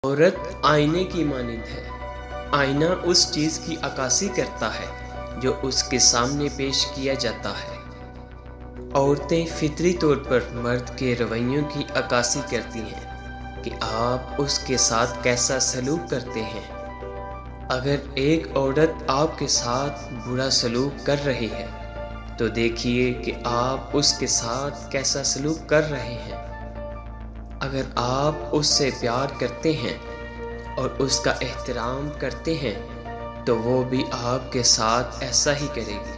औरत आईने की मानिंद है। आईना उस चीज़ की अक्कासी करता है जो उसके सामने पेश किया जाता है। औरतें फितरी तौर पर मर्द के रवैयों की अक्कासी करती हैं कि आप उसके साथ कैसा सलूक करते हैं। अगर एक औरत आपके साथ बुरा सलूक कर रही है तो देखिए कि आप उसके साथ कैसा सलूक कर रहे हैं। अगर आप उससे प्यार करते हैं और उसका एहतराम करते हैं तो वो भी आपके साथ ऐसा ही करेगी।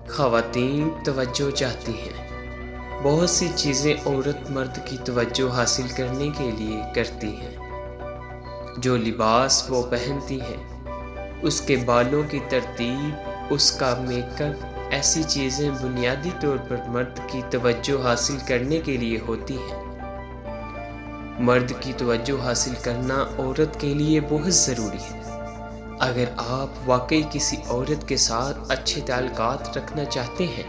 ख़वातीन तवज्जो चाहती हैं। बहुत सी चीज़ें औरत मर्द की तवज्जो हासिल करने के लिए करती हैं। जो लिबास वो पहनती हैं, उसके बालों की तरतीब, उसका मेकअप, ऐसी चीज़ें बुनियादी तौर पर मर्द की तवज्जो हासिल करने के लिए होती हैं। मर्द की तवज्जो हासिल करना औरत के लिए बहुत ज़रूरी है। अगर आप वाकई किसी औरत के साथ अच्छे ताल्लुकात रखना चाहते हैं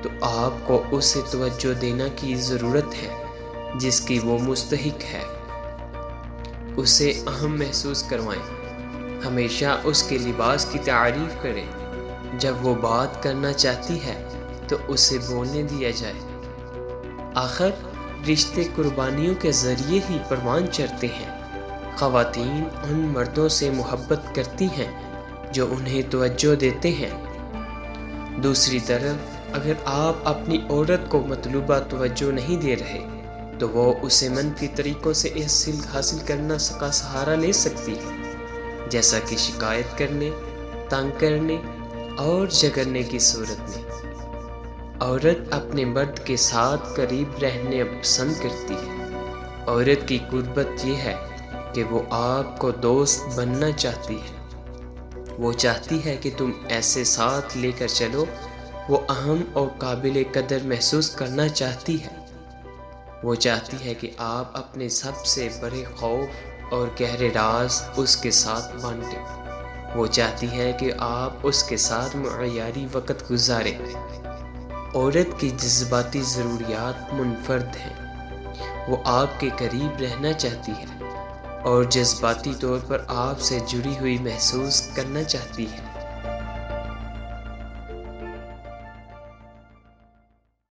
तो आपको उसे तवज्जो देने की ज़रूरत है जिसकी वो मुस्तहिक है। उसे अहम महसूस करवाएं। हमेशा उसके लिबास की तारीफ़ करें। जब वो बात करना चाहती है तो उसे बोलने दिया जाए। आखिर रिश्ते कुर्बानियों के ज़रिए ही परवान चढ़ते हैं। ख़वातीन उन मर्दों से मोहब्बत करती हैं जो उन्हें तवज्जो देते हैं। दूसरी तरफ अगर आप अपनी औरत को मतलूबा तवज्जो नहीं दे रहे तो वो उसे मनफी तरीक़ों से हासिल करना का सहारा ले सकती है, जैसा कि शिकायत करने, तंग करने और झगड़ने की सूरत में। औरत अपने मर्द के साथ करीब रहने पसंद करती है। औरत की कुर्बत यह है कि वो आपको दोस्त बनना चाहती है। वो चाहती है कि तुम ऐसे साथ लेकर चलो। वो अहम और काबिल कदर महसूस करना चाहती है। वो चाहती है कि आप अपने सबसे बड़े खौफ और गहरे राज उसके साथ बांटें। वो चाहती है कि आप उसके साथ मुअय्यारी वक़्त गुजारें। औरत की जज्बाती ज़रूरियात मुनफर्द हैं। वो आपके करीब रहना चाहती है और जज्बाती तौर पर आपसे जुड़ी हुई महसूस करना चाहती है।